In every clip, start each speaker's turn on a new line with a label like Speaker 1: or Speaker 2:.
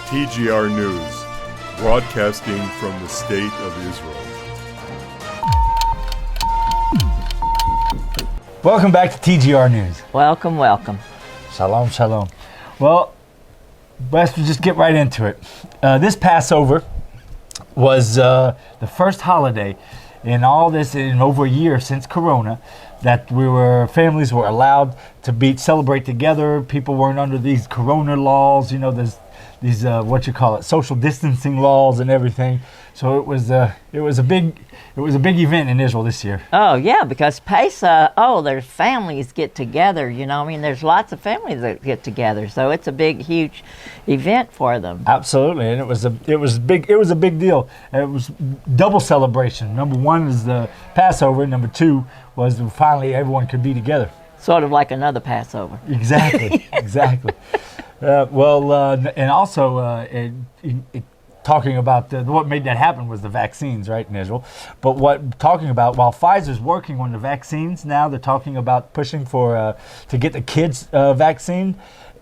Speaker 1: TGR News, broadcasting from the State of Israel.
Speaker 2: Welcome back to TGR News.
Speaker 3: Welcome, welcome.
Speaker 2: Shalom, shalom. Well, let's just get right into it. This Passover was the first holiday in all this, in over a year since Corona, that families were allowed to celebrate together. People weren't under these Corona laws, there's these social distancing laws and everything. So it was a big event in Israel this year.
Speaker 3: Oh yeah, because Pesach, there's families get together. There's lots of families that get together, so it's a huge event for them.
Speaker 2: Absolutely, and it was a big deal. It was double celebration. Number one is the Passover. Number two was finally everyone could be together.
Speaker 3: Sort of like another Passover.
Speaker 2: Exactly, exactly. And also talking about what made that happen was the vaccines, right, in Israel. But while Pfizer's working on the vaccines now, they're talking about pushing to get the kids vaccine.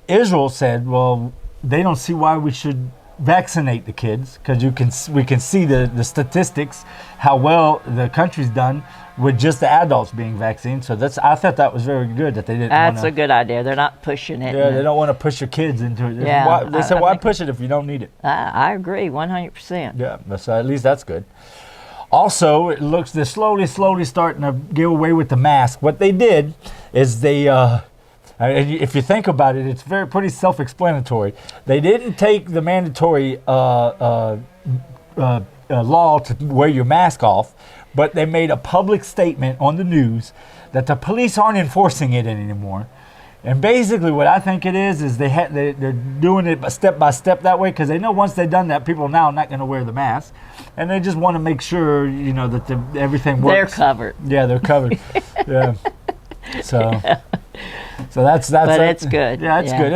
Speaker 2: Israel said, well, they don't see why we should vaccinate the kids, because we can see the statistics, how well the country's done with just the adults being vaccinated. So I thought that was very good that they didn't.
Speaker 3: That's a good idea. They're not pushing it.
Speaker 2: Yeah, they don't want to push your kids into it.
Speaker 3: Yeah,
Speaker 2: They said, why push it if you don't need it?
Speaker 3: I agree, 100%.
Speaker 2: Yeah, so at least that's good. Also, it looks they're slowly starting to give away with the mask. What they did is if you think about it, it's pretty self-explanatory. They didn't take the mandatory law to wear your mask off, but they made a public statement on the news that the police aren't enforcing it anymore. And basically what I think it is they're doing it step by step that way, because they know once they've done that, people now are not going to wear the mask. And they just want to make sure, that everything works.
Speaker 3: They're covered.
Speaker 2: Yeah, they're covered. Yeah. So that's
Speaker 3: but it's good.
Speaker 2: Yeah, it's good.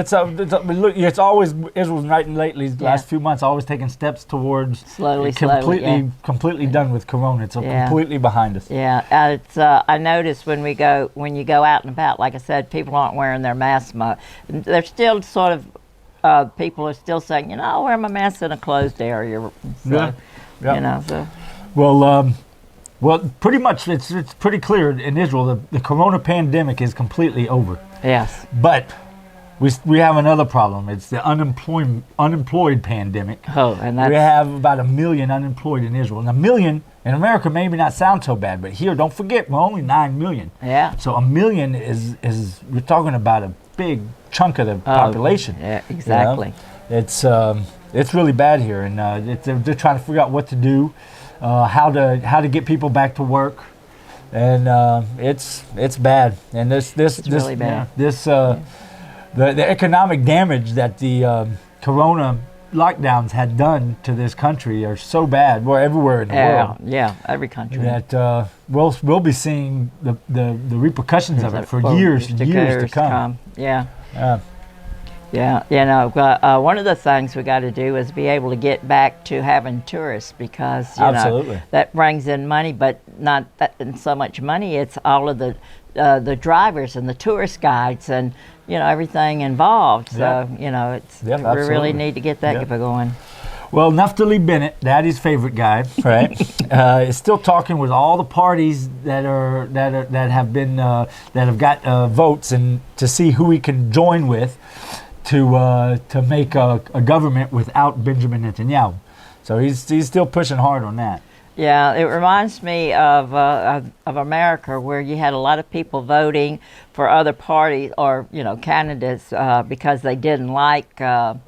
Speaker 2: It's always Israel's lately last few months always taking steps towards completely done with Corona. It's completely behind us.
Speaker 3: Yeah, I noticed when you go out and about, like I said, people aren't wearing their masks much. They're still sort of people are still saying, I'll wear my mask in a closed area. So, so.
Speaker 2: Well, pretty much it's pretty clear in Israel the Corona pandemic is completely over.
Speaker 3: Yes.
Speaker 2: But we have another problem. It's the unemployed pandemic.
Speaker 3: Oh, and we
Speaker 2: have about 1 million unemployed in Israel. And 1 million in America maybe not sound so bad, but here, don't forget, we're only 9 million.
Speaker 3: Yeah.
Speaker 2: So 1 million is we're talking about a big chunk of the population.
Speaker 3: Yeah, exactly.
Speaker 2: It's really bad here, and they're trying to figure out what to do. How to get people back to work, and it's bad. And this
Speaker 3: really bad.
Speaker 2: The economic damage that the Corona lockdowns had done to this country are so bad. Well, everywhere in the world.
Speaker 3: Yeah, every country.
Speaker 2: That we'll be seeing the repercussions of it for years to come.
Speaker 3: Yeah. Yeah, one of the things we got to do is be able to get back to having tourists, because that brings in money, but not so much money. It's all of the drivers and the tourist guides and everything involved. So we really need to get that going.
Speaker 2: Well, Naftali Bennett, Daddy's favorite guy, right, is still talking with all the parties that have got votes, and to see who he can join with to make a government without Benjamin Netanyahu. So he's still pushing hard on that.
Speaker 3: Yeah, it reminds me of America, where you had a lot of people voting for other parties or candidates because they didn't like Trump.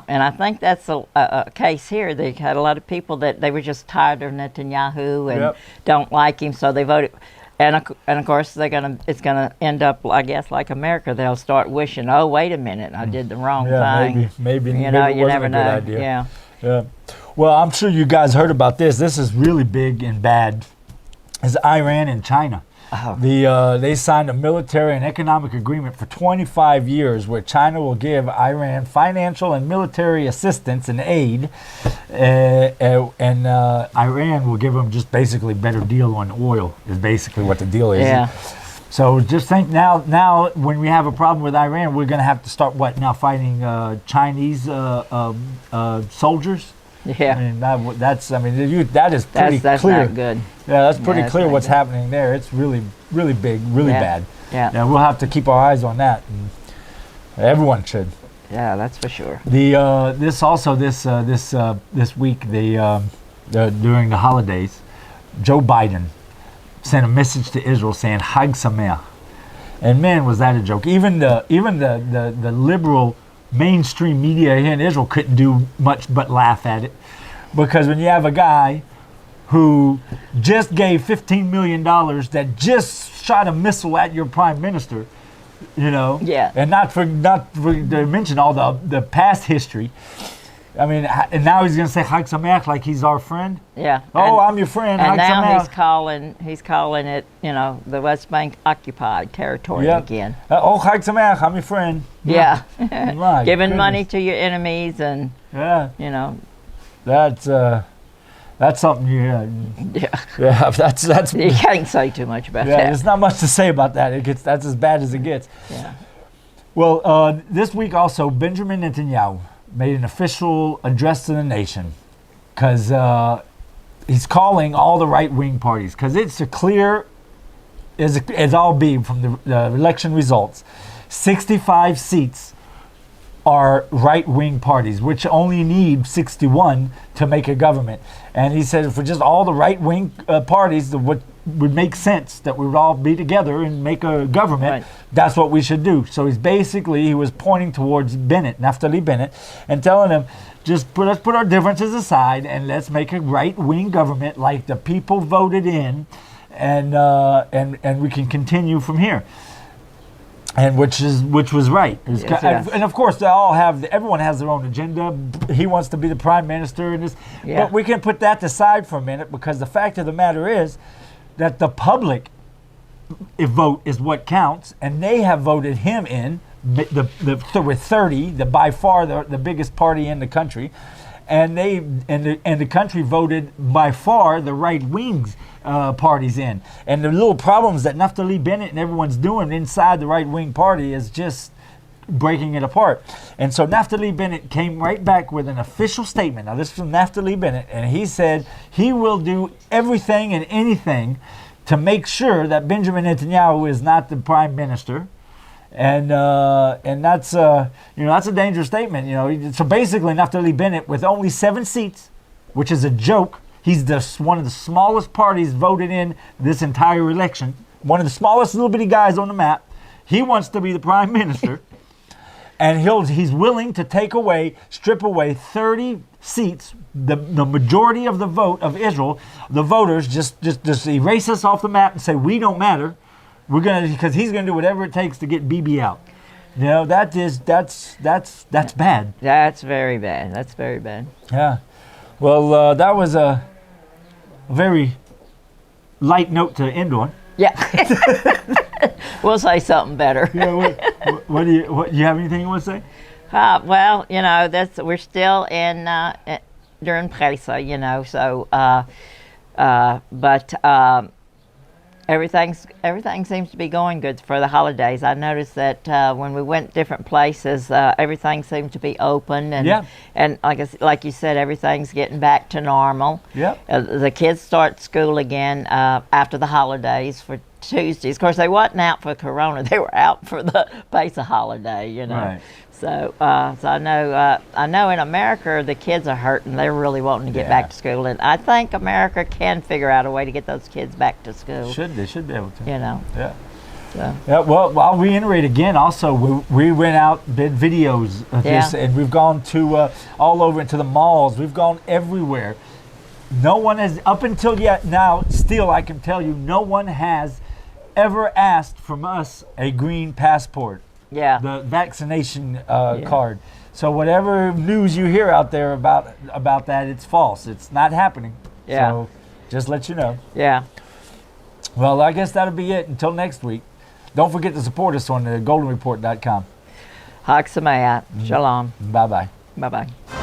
Speaker 3: And I think that's a case here. They had a lot of people that they were just tired of Netanyahu and don't like him, so they voted. And of course it's gonna end up, I guess, like America. They'll start wishing, oh, wait a minute, I did the wrong thing.
Speaker 2: Maybe
Speaker 3: you never know. Idea.
Speaker 2: Yeah. Well, I'm sure you guys heard about this. This is really big and bad. Is Iran and China. They signed a military and economic agreement for 25 years where China will give Iran financial and military assistance and aid, and Iran will give them just basically better deal on oil, is basically what the deal is.
Speaker 3: Yeah.
Speaker 2: So just think now when we have a problem with Iran, we're going to have to start fighting Chinese soldiers.
Speaker 3: Yeah.
Speaker 2: I mean, that is pretty
Speaker 3: that's
Speaker 2: clear.
Speaker 3: not good.
Speaker 2: Yeah, that's pretty
Speaker 3: that's
Speaker 2: clear
Speaker 3: not
Speaker 2: what's
Speaker 3: good.
Speaker 2: happening there. It's really, really big, really
Speaker 3: Yeah.
Speaker 2: bad.
Speaker 3: Yeah.
Speaker 2: We'll have to keep our eyes on that. And everyone should.
Speaker 3: Yeah, that's for sure.
Speaker 2: This week, during the holidays, Joe Biden sent a message to Israel saying Hag Sameach, and man, was that a joke! Even the liberal mainstream media here in Israel couldn't do much but laugh at it, because when you have a guy who just gave $15 million that just shot a missile at your prime minister,
Speaker 3: Yeah.
Speaker 2: and not for to mention all the past history. I mean, and now he's going to say Chag Sameach like he's our friend.
Speaker 3: Yeah.
Speaker 2: Oh, I'm your friend.
Speaker 3: And
Speaker 2: Chag
Speaker 3: now
Speaker 2: Sameach.
Speaker 3: he's calling it, the West Bank occupied territory
Speaker 2: Yep.
Speaker 3: again.
Speaker 2: Oh, Chag Sameach, I'm your friend.
Speaker 3: Yeah.
Speaker 2: My
Speaker 3: Giving
Speaker 2: goodness.
Speaker 3: money to your enemies and,
Speaker 2: Yeah, that's something. Yeah, that's.
Speaker 3: you can't say too much about
Speaker 2: Yeah,
Speaker 3: that.
Speaker 2: there's not much to say about that. That's as bad as it gets.
Speaker 3: Yeah.
Speaker 2: Well, this week also, Benjamin Netanyahu made an official address to the nation, because he's calling all the right-wing parties, because it's a clear as all be from the election results. 65 seats are right-wing parties, which only need 61 to make a government. And he said for just all the right-wing parties, what would make sense that we would all be together and make a government,
Speaker 3: Right.
Speaker 2: that's what we should do. So he was pointing towards Naftali Bennett, and telling him, let's put our differences aside and let's make a right-wing government like the people voted in, and we can continue from here. And which was right.
Speaker 3: Yes.
Speaker 2: And of course, everyone has their own agenda. He wants to be the prime minister, and this.
Speaker 3: Yeah.
Speaker 2: But we can put that aside for a minute, because the fact of the matter is that the public vote is what counts, and they have voted him in with 30, by far the biggest party in the country, and the country voted by far the right wings parties in. And the little problems that Naftali Bennett and everyone's doing inside the right wing party is just breaking it apart. And so Naftali Bennett came right back with an official statement. Now, this is from Naftali Bennett, and he said he will do everything and anything to make sure that Benjamin Netanyahu is not the prime minister. And that's that's a dangerous statement. So basically, Naftali Bennett, with only 7 seats, which is a joke. He's one of the smallest parties voted in this entire election. One of the smallest little bitty guys on the map. He wants to be the prime minister, and he's willing to strip away 30 seats, the majority of the vote of Israel. The voters just erase us off the map and say we don't matter. Because he's gonna do whatever it takes to get Bibi out. That's bad.
Speaker 3: That's very bad. That's very bad.
Speaker 2: Yeah. Well, that was a very light note to end on.
Speaker 3: Yeah. We'll say something better.
Speaker 2: Yeah. What do you have anything you want to say?
Speaker 3: Well, we're still in during Pesach, so but everything seems to be going good for the holidays. I noticed that when we went different places, everything seemed to be open, and like you said, everything's getting back to normal.
Speaker 2: Yeah.
Speaker 3: The kids start school again after the holidays for Tuesdays. Of course, they wasn't out for Corona; they were out for the Pesach holiday.
Speaker 2: Right.
Speaker 3: So I know in America the kids are hurting. They're really wanting to get back to school, and I think America can figure out a way to get those kids back to school.
Speaker 2: They should be able to.
Speaker 3: Yeah. So.
Speaker 2: Yeah. Well, I'll reiterate again. Also, we went out, did videos of this, and we've gone to all over into the malls. We've gone everywhere. No one has up until now. Still, I can tell you, no one has ever asked from us a green passport.
Speaker 3: Yeah.
Speaker 2: The vaccination card. So whatever news you hear out there about that, it's false. It's not happening.
Speaker 3: Yeah.
Speaker 2: So just let you know.
Speaker 3: Yeah.
Speaker 2: Well, I guess that'll be it until next week. Don't forget to support us on the goldenreport.com.
Speaker 3: Hag Sameach. Shalom.
Speaker 2: Bye-bye.
Speaker 3: Bye-bye.